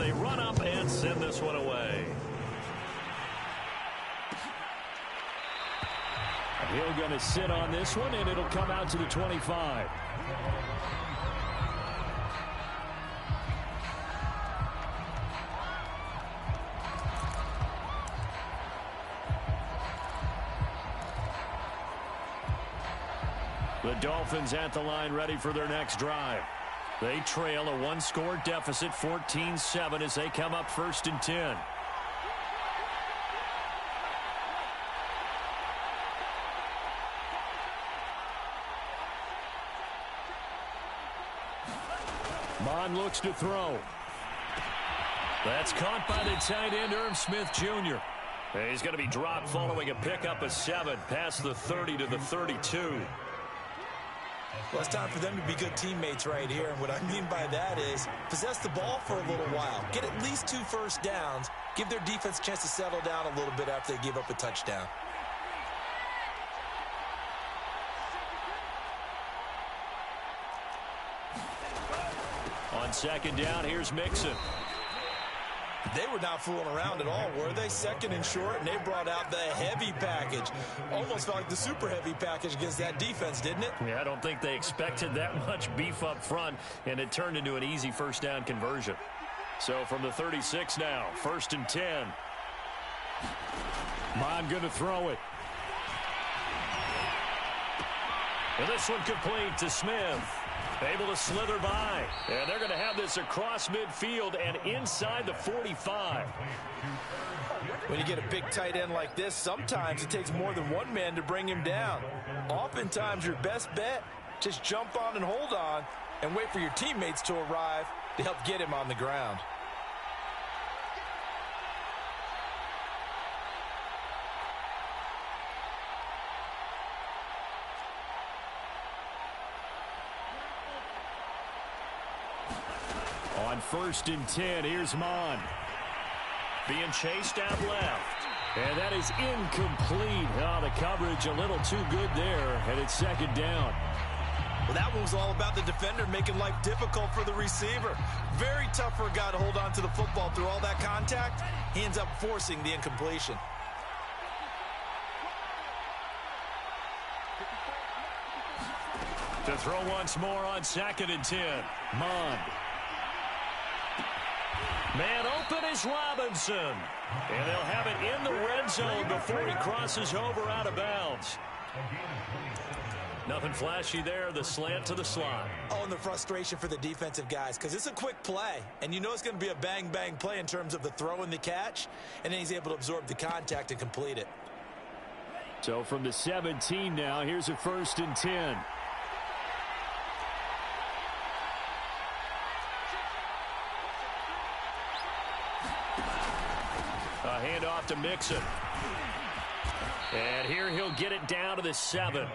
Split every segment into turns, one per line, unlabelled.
they run up and send this one away. He'll going to sit on this one, and it'll come out to the 25. The Dolphins at the line ready for their next drive. They trail a one-score deficit, 14-7, as they come up 1st and 10. Bond looks to throw. That's caught by the tight end, Irv Smith Jr. He's going to be dropped following a pickup of 7 past the 30 to the 32.
Well, it's time for them to be good teammates right here. And what I mean by that is possess the ball for a little while. Get at least 2 first downs. Give their defense a chance to settle down a little bit after they give up a touchdown. On 2nd down, here's Mixon. They were not fooling around at all, were they? 2nd and short, and they brought out the heavy package. Almost felt like the super heavy package against that defense, didn't it?
Yeah, I don't think they expected that much beef up front, and it turned into an easy first down conversion. So from the 36 now, 1st and 10. Bond going to throw it. And this one complete to Smith. Able to slither by. And they're going to have this across midfield and inside the 45.
When you get a big tight end like this, sometimes it takes more than one man to bring him down. Oftentimes, your best bet, just jump on and hold on and wait for your teammates to arrive to help get him on the ground.
On 1st and 10, here's Mon. Being chased out left. And that is incomplete. Oh, the coverage a little too good there, and it's 2nd down.
Well, that one was all about the defender making life difficult for the receiver. Very tough for a guy to hold on to the football through all that contact. He ends up forcing the incompletion.
To throw once more on 2nd and 10. Mon. Man open is Robinson. And they'll have it in the red zone before he crosses over out of bounds. Nothing flashy there, the slant to the slot.
Oh, and the frustration for the defensive guys, because it's a quick play, and you know it's going to be a bang-bang play in terms of the throw and the catch, and then he's able to absorb the contact and complete it.
So from the 17 now, here's a 1st and 10. A handoff to Mixon. And here he'll get it down to the 7.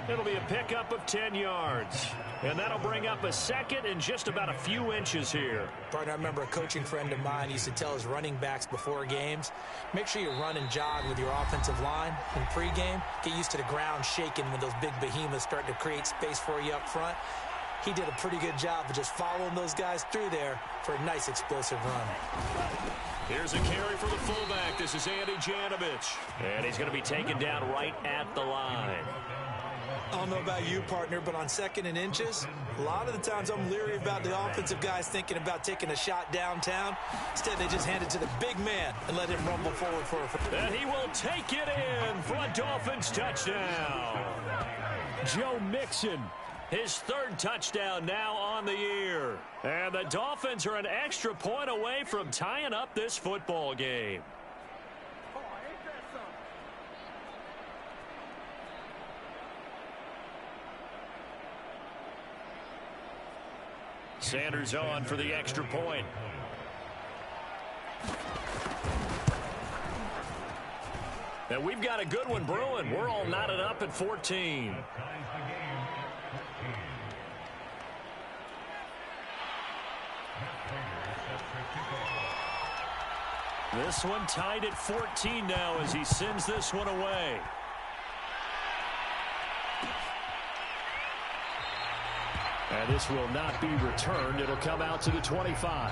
It'll be a pickup of 10 yards. And that'll bring up a 2nd and just about a few inches here.
Partner, I remember a coaching friend of mine used to tell his running backs before games, make sure you run and jog with your offensive line in pregame. Get used to the ground shaking when those big behemoths start to create space for you up front. He did a pretty good job of just following those guys through there for a nice explosive run.
Here's a carry for the fullback. This is Andy Janovich. And he's going to be taken down right at the line.
I don't know about you, partner, but on 2nd and inches, a lot of the times I'm leery about the offensive guys thinking about taking a shot downtown. Instead, they just hand it to the big man and let him rumble forward for a...
And he will take it in for a Dolphins touchdown. Joe Mixon. His 3rd touchdown now on the year. And the Dolphins are an extra point away from tying up this football game. Sanders on for the extra point. And we've got a good one brewing. We're all knotted up at 14. This one tied at 14 now as he sends this one away. And this will not be returned. It'll come out to the 25.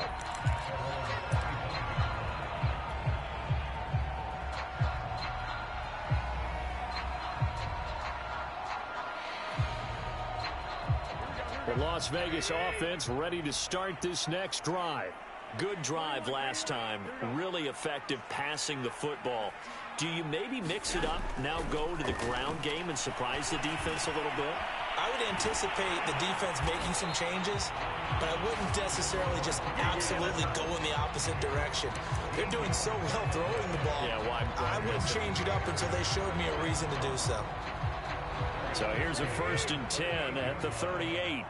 Las Vegas offense ready to start this next drive.
Good drive last time. Really effective passing the football. Do you maybe mix it up, now go to the ground game and surprise the defense a little bit?
I would anticipate the defense making some changes, but I wouldn't necessarily just absolutely go in the opposite direction. They're doing so well throwing the ball.
Yeah, why
I wouldn't change it up until they showed me a reason to do so.
So here's a 1st and 10 at the 38.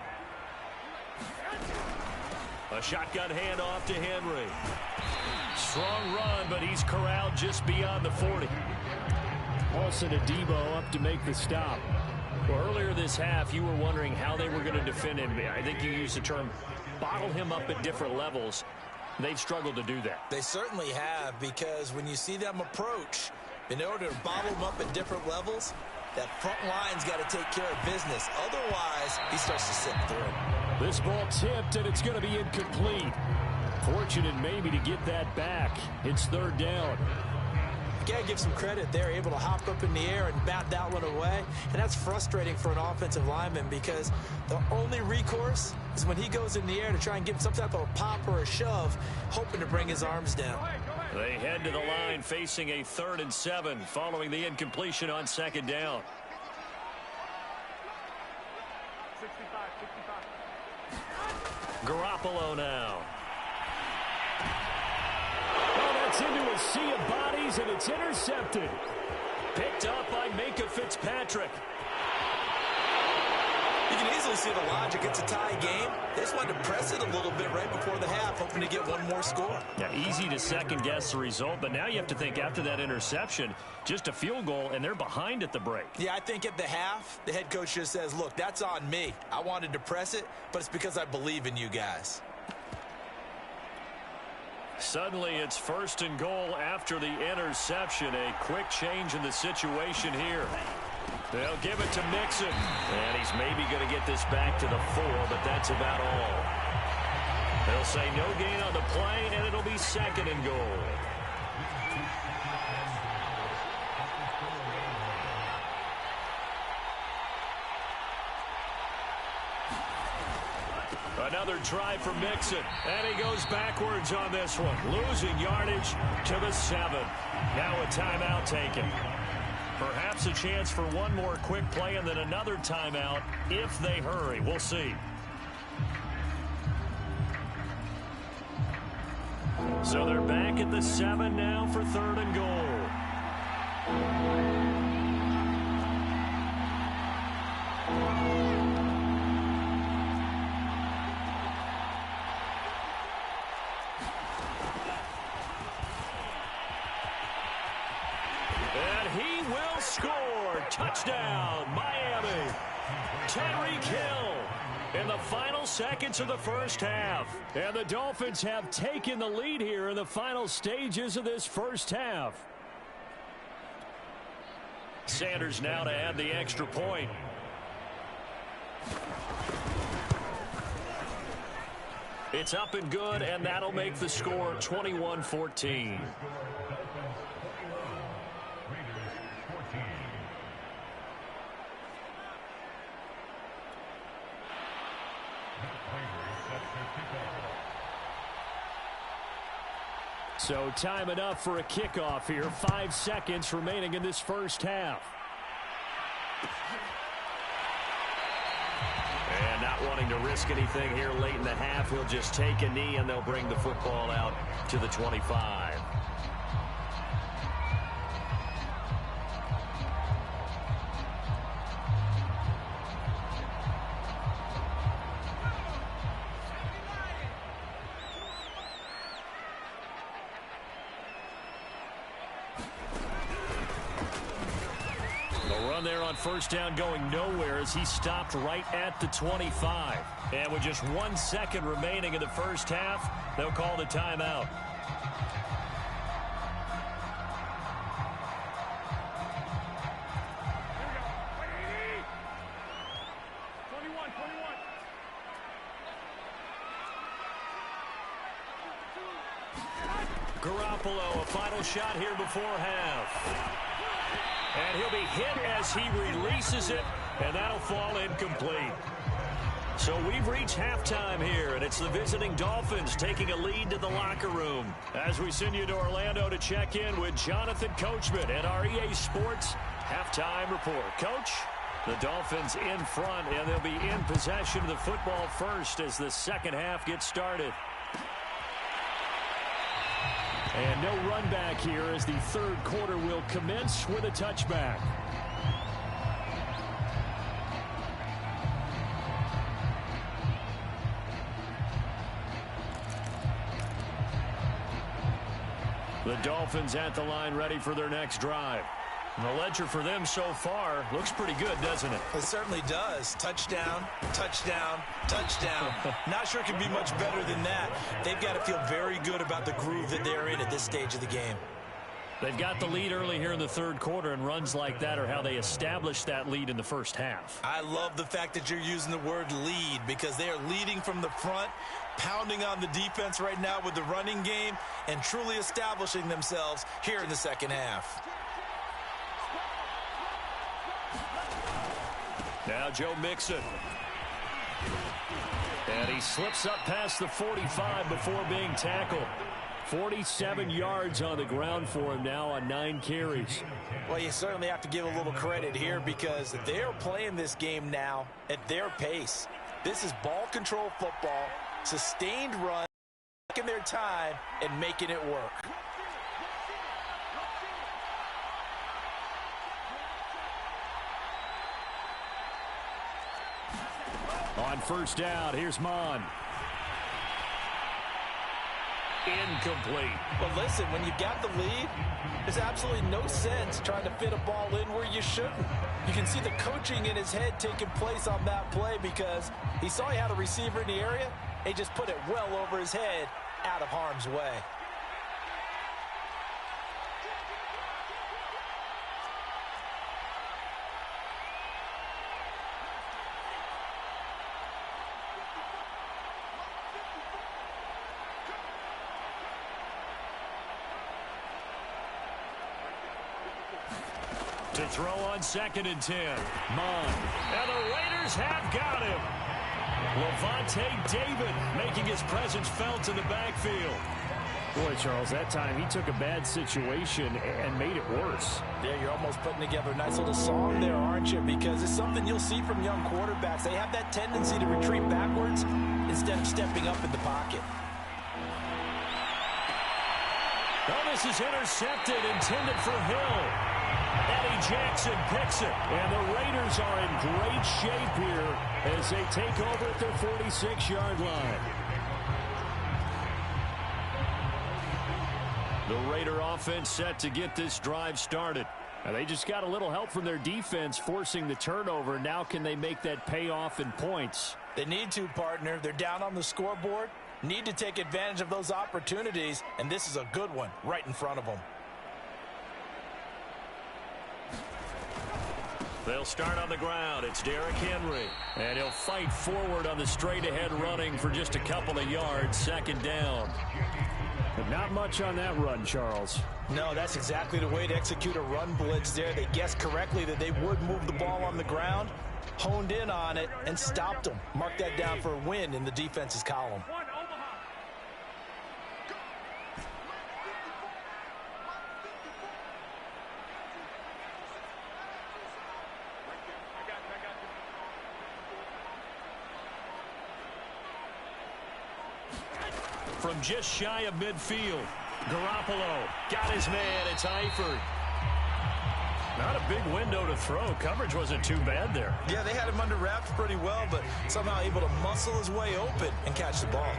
A shotgun handoff to Henry. Strong run, but he's corralled just beyond the 40. Paulson Adebo up to make the stop. Well, earlier this half, you were wondering how they were going to defend him. I think you used the term bottle him up at different levels. They've struggled to do that.
They certainly have, because when you see them approach, in order to bottle him up at different levels, that front line's got to take care of business. Otherwise, he starts to slip through.
This ball tipped, and it's going to be incomplete. Fortunate maybe to get that back. It's 3rd down.
You got to give some credit. They're able to hop up in the air and bat that one away. And that's frustrating for an offensive lineman, because the only recourse is when he goes in the air to try and get some type of a pop or a shove, hoping to bring his arms down.
They head to the line facing a 3rd and 7 following the incompletion on 2nd down. 65. Garoppolo now. It's into a sea of bodies, and it's intercepted. Picked up by Minkah Fitzpatrick.
You can easily see the logic. It's a tie game. They just wanted to press it a little bit right before the half, hoping to get one more score.
Yeah, easy to second-guess the result, but now you have to think after that interception, just a field goal, and they're behind at the break.
Yeah, I think at the half, the head coach just says, look, that's on me. I wanted to press it, but it's because I believe in you guys.
Suddenly, it's 1st and goal after the interception. A quick change in the situation here. They'll give it to Mixon. And he's maybe going to get this back to the 4, but that's about all. They'll say no gain on the play, and it'll be 2nd and goal. Another try for Mixon, and he goes backwards on this one, losing yardage to the 7. Now a timeout taken. Perhaps a chance for one more quick play and then another timeout if they hurry. We'll see. So they're back at the 7 now for 3rd and goal. Touchdown, Miami. Tyreek Hill in the final seconds of the first half. And the Dolphins have taken the lead here in the final stages of this first half. Sanders now to add the extra point. It's up and good, and that'll make the score 21-14. So time enough for a kickoff here. 5 seconds remaining in this first half. And not wanting to risk anything here late in the half, he'll just take a knee and they'll bring the football out to the 25. First down going nowhere as he stopped right at the 25. And with just 1 second remaining in the first half, they'll call the timeout. Garoppolo, a final shot here before half. And he'll be hit as he releases it, and that'll fall incomplete. So we've reached halftime here, and it's the visiting Dolphins taking a lead to the locker room. As we send you to Orlando to check in with Jonathan Coachman at our EA Sports Halftime Report. Coach, the Dolphins in front, and they'll be in possession of the football first as the second half gets started. And no run back here as the third quarter will commence with a touchback. The Dolphins at the line ready for their next drive. And the ledger for them so far looks pretty good, doesn't it?
It certainly does. Touchdown, touchdown, touchdown. Not sure it can be much better than that. They've got to feel very good about the groove that they're in at this stage of the game.
They've got the lead early here in the third quarter, and runs like that are how they established that lead in the first half.
I love the fact that you're using the word lead because they are leading from the front, pounding on the defense right now with the running game, and truly establishing themselves here in the second half.
Now Joe Mixon. And he slips up past the 45 before being tackled. 47 yards on the ground for him now on 9 carries.
Well, you certainly have to give a little credit here because they're playing this game now at their pace. This is ball control football, sustained run, taking their time and making it work.
On first down, here's Mon. Incomplete.
But listen, when you've got the lead, there's absolutely no sense trying to fit a ball in where you shouldn't. You can see the coaching in his head taking place on that play because he saw he had a receiver in the area. He just put it well over his head out of harm's way.
To throw on 2nd and 10. Mon. And the Raiders have got him. Levante David making his presence felt in the backfield. Boy, Charles, that time he took a bad situation and made it worse.
Yeah, you're almost putting together a nice little song there, aren't you? Because it's something you'll see from young quarterbacks. They have that tendency to retreat backwards instead of stepping up in the pocket.
Oh, this is intercepted, intended for Hill. Eddie Jackson picks it, and the Raiders are in great shape here as they take over at their 46-yard line. The Raider offense set to get this drive started. Now they just got a little help from their defense forcing the turnover. Now can they make that pay off in points?
They need to, partner. They're down on the scoreboard. Need to take advantage of those opportunities, and this is a good one right in front of them.
They'll start on the ground. It's Derrick Henry. And he'll fight forward on the straight-ahead running for just a couple of yards. 2nd down. But not much on that run, Charles.
No, that's exactly the way to execute a run blitz there. They guessed correctly that they would move the ball on the ground, honed in on it, and stopped them. Mark that down for a win in the defense's column.
From just shy of midfield, Garoppolo got his man. It's Eifert. Not a big window to throw. Coverage wasn't too bad there.
Yeah, they had him under wraps pretty well, but somehow able to muscle his way open and catch the ball.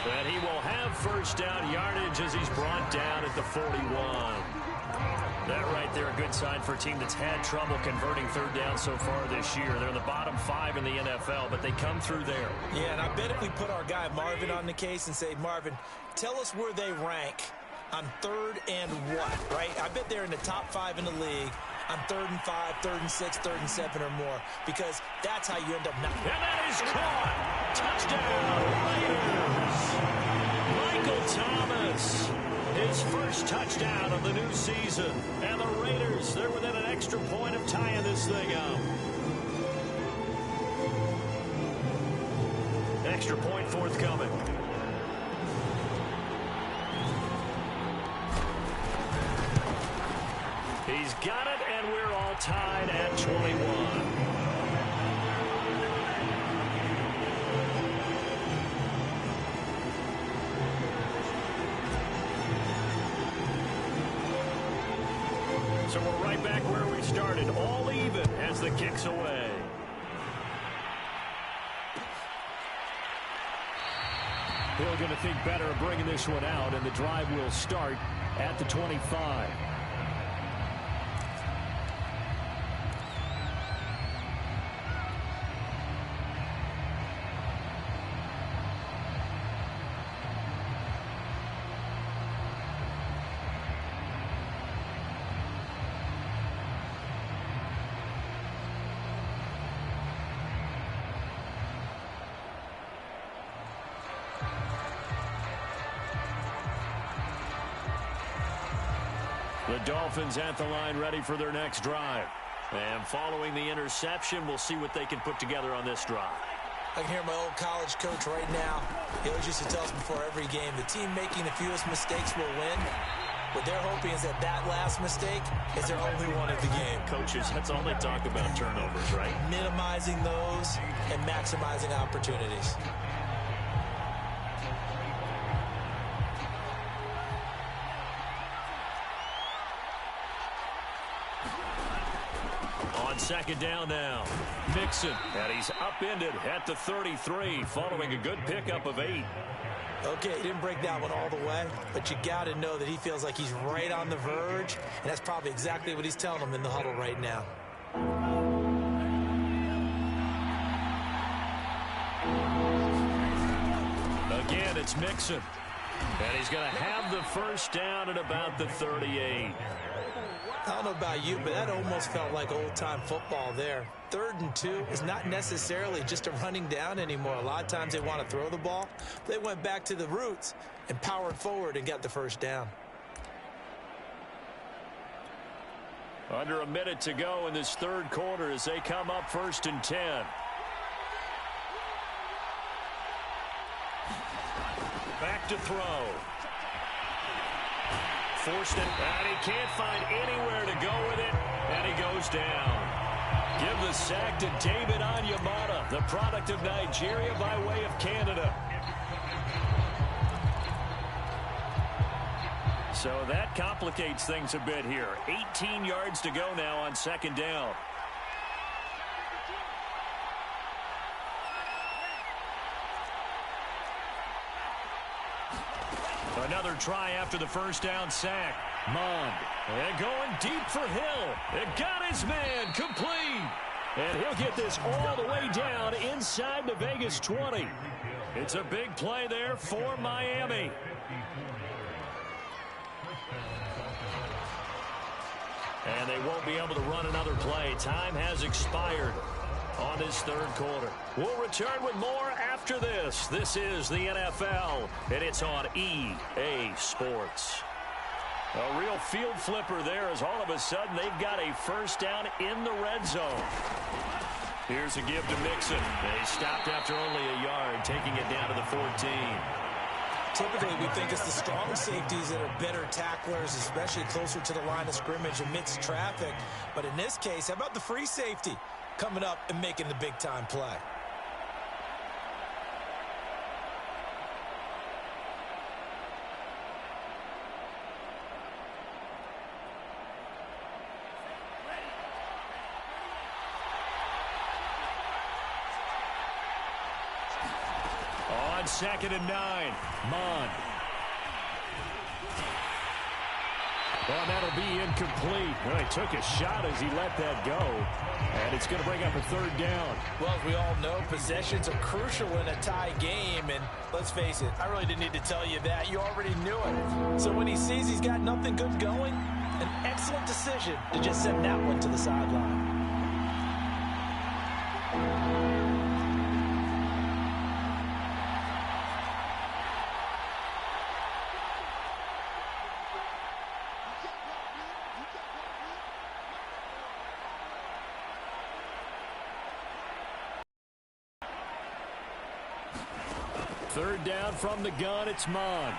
And he will have first down yardage as he's brought down at the 41. That right there, a good sign for a team that's had trouble converting third down so far this year. They're in the bottom 5 in the NFL, but they come through there.
Yeah, and I bet if we put our guy Marvin on the case and say, Marvin, tell us where they rank on 3rd and what, right? I bet they're in the top 5 in the league on 3rd and 5, 3rd and 6, 3rd and 7 or more, because that's how you end up not.
And that is caught. Touchdown, Raiders. Michael Thomas, his first touchdown of the new season. And the Raiders, they're within an extra point of tying this thing up. Extra point forthcoming. He's got it, and we're all tied at 21. So we're right back where we started, all even as the kick's away.
Hill going to think better of bringing this one out, and the drive will start at the 25.
The Dolphins at the line, ready for their next drive. And following the interception, we'll see what they can put together on this drive.
I can hear my old college coach right now. He always used to tell us before every game, the team making the fewest mistakes will win. What they're hoping is that that last mistake is their only one of the game.
Coaches, that's all they talk about, turnovers, right?
Minimizing those and maximizing opportunities.
On second down now, Mixon, and he's upended at the 33, following a good pickup of 8.
Okay, he didn't break that one all the way, but you got to know that he feels like he's right on the verge, and that's probably exactly what he's telling them in the huddle right now.
Again, it's Mixon, and he's going to have the first down at about the 38.
I don't know about you, but that almost felt like old-time football there. 3rd and 2 is not necessarily just a running down anymore. A lot of times they want to throw the ball. They went back to the roots and powered forward and got the first down.
Under a minute to go in this third quarter as they come up 1st and 10. Back to throw. Forced it, and he can't find anywhere to go with it, and he goes down. Give the sack to David Onyemata, the product of Nigeria by way of Canada. So that complicates things a bit here. 18 yards to go now on second down. Another try after the first down sack. Mond, and going deep for Hill. It got his man complete. And he'll get this all the way down inside the Vegas 20. It's a big play there for Miami. And they won't be able to run another play. Time has expired on this third quarter. We'll return with more after this. This is the NFL, and it's on EA Sports. A real field flipper there as all of a sudden they've got a first down in the red zone. Here's a give to Mixon. They stopped after only a yard, taking it down to the 14.
Typically, we think it's the strong safeties that are better tacklers, especially closer to the line of scrimmage amidst traffic. But in this case, how about the free safety coming up and making the big-time play?
On 2nd and 9, Mond. Well, that'll be incomplete. Well, he took a shot as he let that go. And it's going to bring up a third down.
Well, as we all know, possessions are crucial in a tie game. And let's face it, I really didn't need to tell you that. You already knew it. So when he sees he's got nothing good going, an excellent decision to just send that one to the sideline.
Third down from the gun, it's Mond.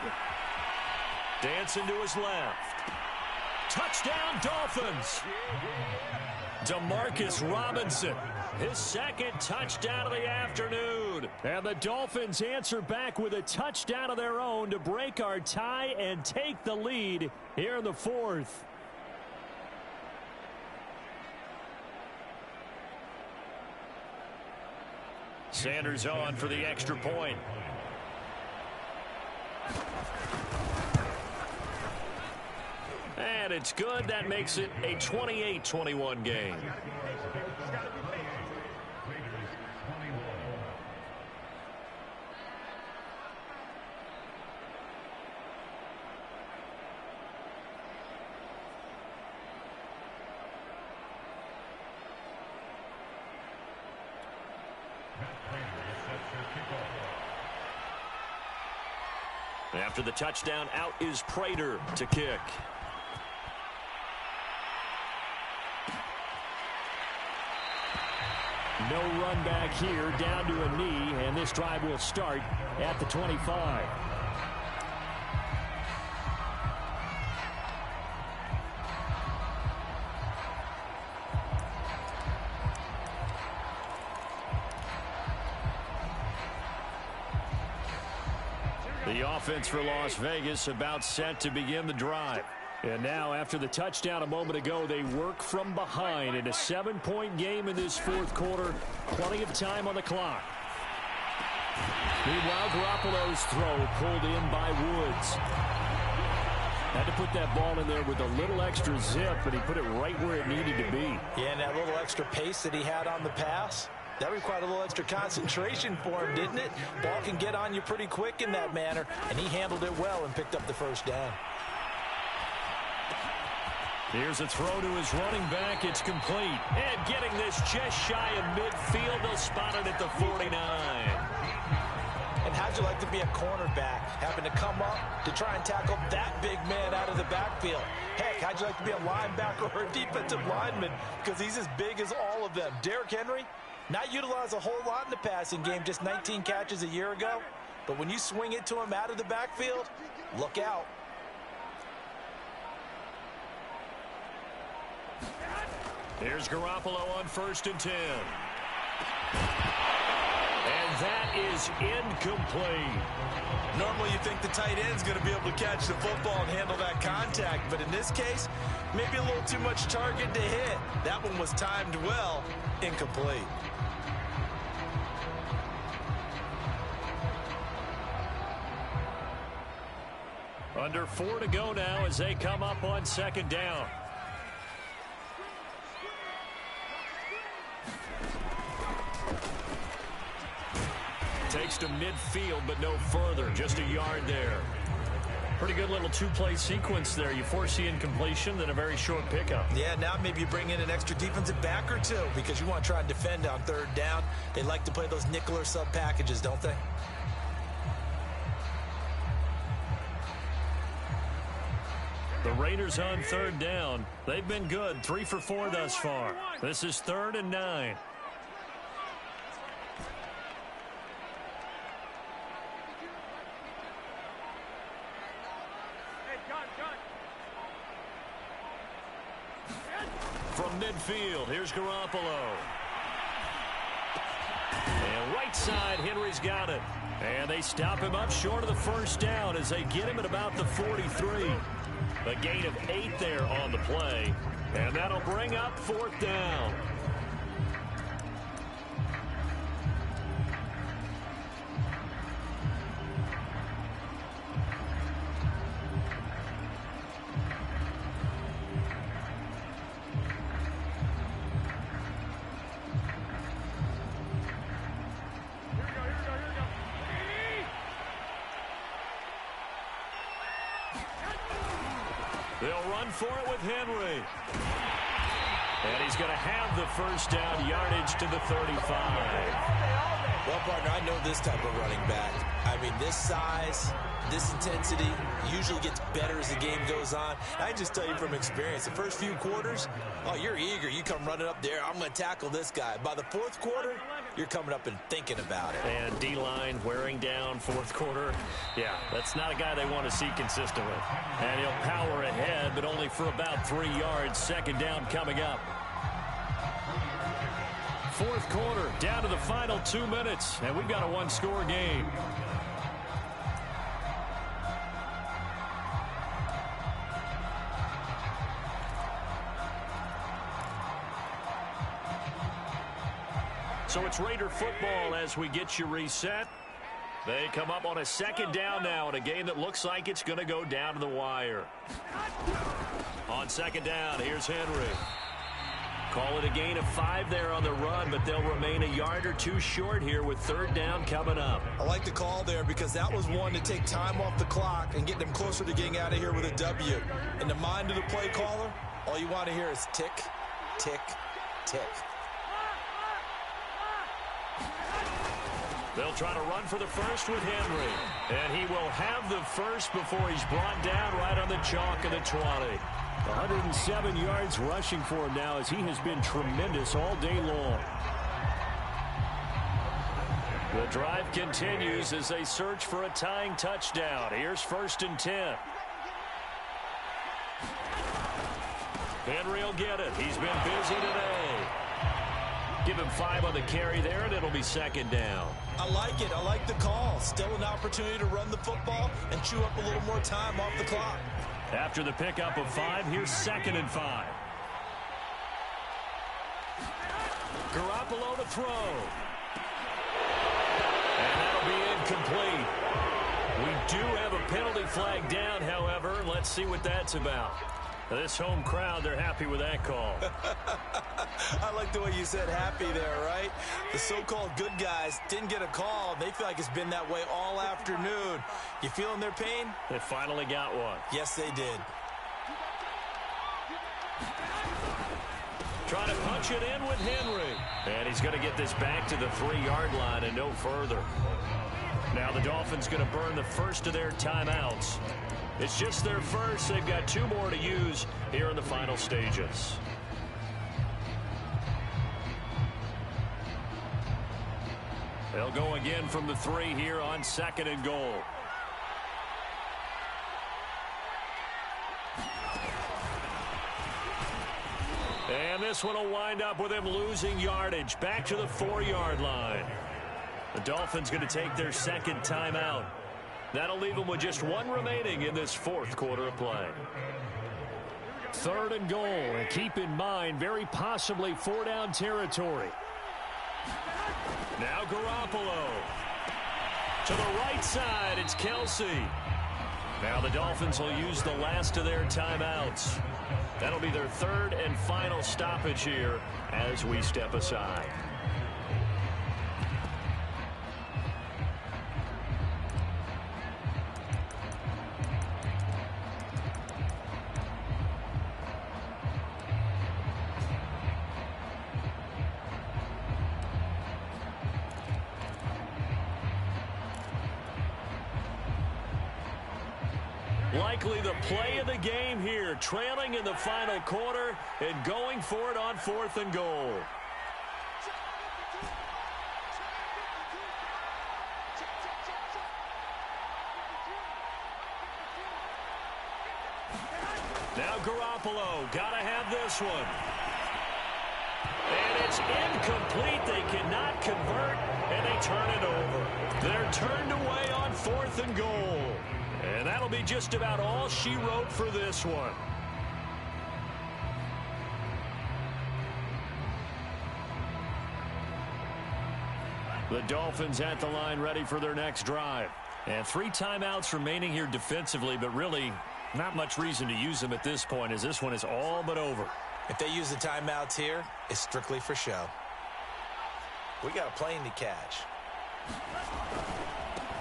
Dancing to his left. Touchdown, Dolphins. Demarcus Robinson, his second touchdown of the afternoon.
And the Dolphins answer back with a touchdown of their own to break our tie and take the lead here in the fourth.
Sanders on for the extra point. And it's good. That makes it a 28-21 game. After the touchdown, out is Prater to kick.
No run back here, down to a knee, and this drive will start at the 25.
The offense for Las Vegas about set to begin the drive.
And now, after the touchdown a moment ago, they work from behind in a 7-point game in this fourth quarter. Plenty of time on the clock. Meanwhile, Garoppolo's throw pulled in by Woods. Had to put that ball in there with a little extra zip, but he put it right where it needed to be.
Yeah, and that little extra pace that he had on the pass, that required a little extra concentration for him, didn't it? Ball can get on you pretty quick in that manner, and he handled it well and picked up the first down.
Here's a throw to his running back. It's complete. And getting this just shy of midfield. They'll spot it at the 49.
And how'd you like to be a cornerback, having to come up to try and tackle that big man out of the backfield? Heck, how'd you like to be a linebacker or a defensive lineman? Because he's as big as all of them. Derrick Henry, not utilized a whole lot in the passing game, just 19 catches a year ago. But when you swing it to him out of the backfield, look out.
Here's Garoppolo on 1st and 10. And that is incomplete.
Normally you think the tight end's going to be able to catch the football and handle that contact, but in this case, maybe a little too much target to hit. That one was timed well, incomplete.
Under 4 to go now as they come up on 2nd down. Takes to midfield, but no further. Just a yard there. Pretty good little two-play sequence there. You force the incompletion, then a very short pickup.
Yeah, now maybe you bring in an extra defensive back or two because you want to try and defend on 3rd down. They like to play those nickel or sub packages, don't they?
The Raiders on 3rd down. They've been good. 3 for 4 thus far. This is 3rd and 9. From midfield, here's Garoppolo. And right side, Henry's got it. And they stop him up short of the 1st down as they get him at about the 43. A gain of 8 there on the play. And that'll bring up 4th down. They'll run for it with Henry. And he's going to have the 1st down, yardage to the 35.
Well, partner, I know this type of running back. I mean, this size, This intensity usually gets better as the game goes on. I just tell you from experience, the first few quarters, oh, you're eager. You come running up there, I'm going to tackle this guy. By the fourth quarter, you're coming up and thinking about it.
And D-line wearing down fourth quarter. Yeah, that's not a guy they want to see consistently. And he'll power ahead, but only for about 3 yards. Second down coming up.
Fourth quarter, down to the final 2 minutes, and we've got a one-score game. So it's Raider football as we get you reset. They come up on a second down now in a game that looks like it's going to go down to the wire. On second down, here's Henry. Call it a gain of 5 there on the run, but they'll remain a yard or two short here with third down coming up.
I like the call there because that was one to take time off the clock and get them closer to getting out of here with a W. In the mind of the play caller, all you want to hear is tick, tick, tick.
They'll try to run for the first with Henry. And he will have the first before he's brought down right on the chalk of the 20.
107 yards rushing for him now as he has been tremendous all day long.
The drive continues as they search for a tying touchdown. Here's 1st and 10. Henry will get it. He's been busy today. Give him 5 on the carry there, and it'll be second down.
I like it. I like the call. Still an opportunity to run the football and chew up a little more time off the clock.
After the pickup of 5, here's 2nd and 5. Garoppolo to throw. And that'll be incomplete. We do have a penalty flag down, however. Let's see what that's about. This home crowd, they're happy with that call.
I like the way you said happy there, right? The so-called good guys didn't get a call. They feel like it's been that way all afternoon. You feeling their pain?
They finally got one.
Yes, they did.
Trying to punch it in with Henry. And he's going to get this back to the 3-yard line and no further. Now the Dolphins going to burn the first of their timeouts. It's just their first. They've got 2 more to use here in the final stages. They'll go again from the 3 here on 2nd and goal. And this one will wind up with him losing yardage back to the 4-yard line. The Dolphins going to take their second timeout. That'll leave them with just 1 remaining in this 4th quarter of play.
3rd and goal, and keep in mind, very possibly 4-down territory.
Now Garoppolo. To the right side, it's Kelsey. Now the Dolphins will use the last of their timeouts. That'll be their 3rd and final stoppage here as we step aside. Likely the play of the game here, trailing in the final quarter and going for it on 4th and goal. Now Garoppolo, gotta have this one. And it's incomplete. They cannot convert, and they turn it over. They're turned away on 4th and goal. And that'll be just about all she wrote for this one. The Dolphins at the line ready for their next drive. And 3 timeouts remaining here defensively, but really not much reason to use them at this point as this one is all but over.
If they use the timeouts here, it's strictly for show. We got a plane to catch.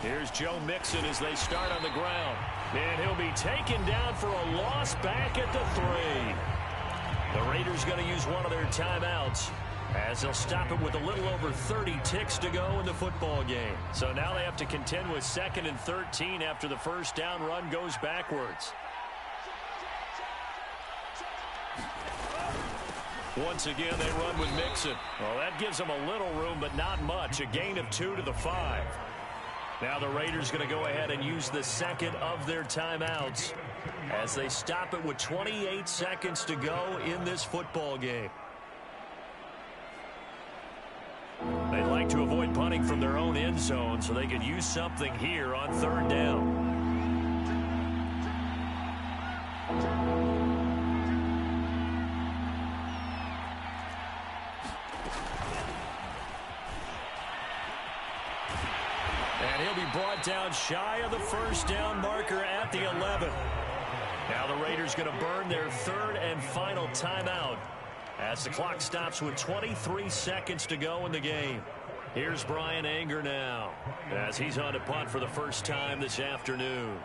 Here's Joe Mixon as they start on the ground. And he'll be taken down for a loss back at the 3. The Raiders going to use one of their timeouts. as they'll stop it with a little over 30 ticks to go in the football game. So now they have to contend with 2nd and 13 after the first down run goes backwards. Once again, they run with Mixon. Well, that gives them a little room, but not much. A gain of 2 to the 5. Now the Raiders going to go ahead and use the second of their timeouts as they stop it with 28 seconds to go in this football game. They'd like to avoid punting from their own end zone so they could use something here on 3rd down. And he'll be brought down shy of the first down marker at the 11. Now the Raiders going to burn their 3rd and final timeout as the clock stops with 23 seconds to go in the game. Here's Brian Anger now as he's on to punt for the first time this afternoon.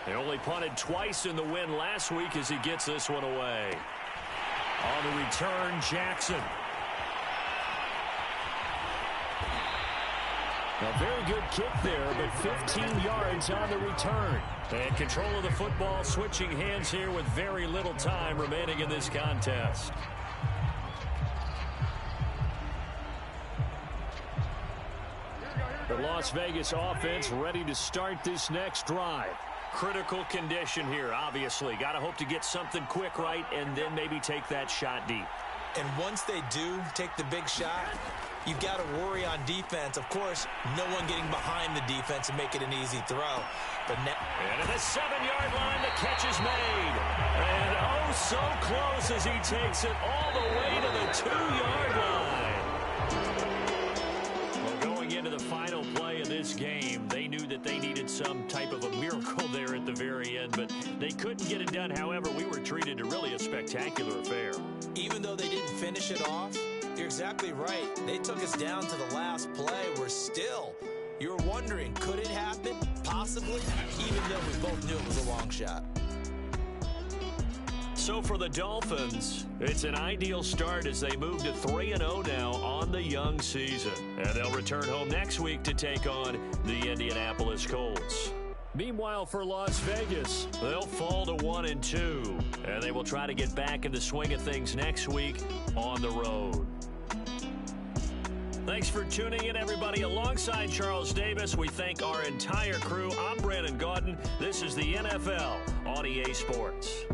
They only punted twice in the win last week as he gets this one away. On the return, Jackson.
A very good kick there, but 15 yards on the return.
And control of the football, switching hands here with very little time remaining in this contest.
The Las Vegas offense ready to start this next drive.
Critical condition here, obviously. Got to hope to get something quick right and then maybe take that shot deep.
And once they do take the big shot, you've got to worry on defense. Of course, no one getting behind the defense and make it an easy throw. But now,
and at the 7-yard line, the catch is made. And oh, so close as he takes it all the way to the 2-yard line. Well, going into the final play of this game, they knew that they needed some type of a miracle there at the very end, but they couldn't get it done. However, we were treated to really a spectacular affair.
Even though they didn't finish it off, you're exactly right. They took us down to the last play. We're still, you're wondering, could it happen? Possibly, even though we both knew it was a long shot.
So for the Dolphins, it's an ideal start as they move to 3-0 now on the young season. And they'll return home next week to take on the Indianapolis Colts.
Meanwhile, for Las Vegas,
they'll fall to 1-2, and they will try to get back in the swing of things next week on the road. Thanks for tuning in, everybody. Alongside Charles Davis, we thank our entire crew. I'm Brandon Gaudin. This is the NFL on EA Sports.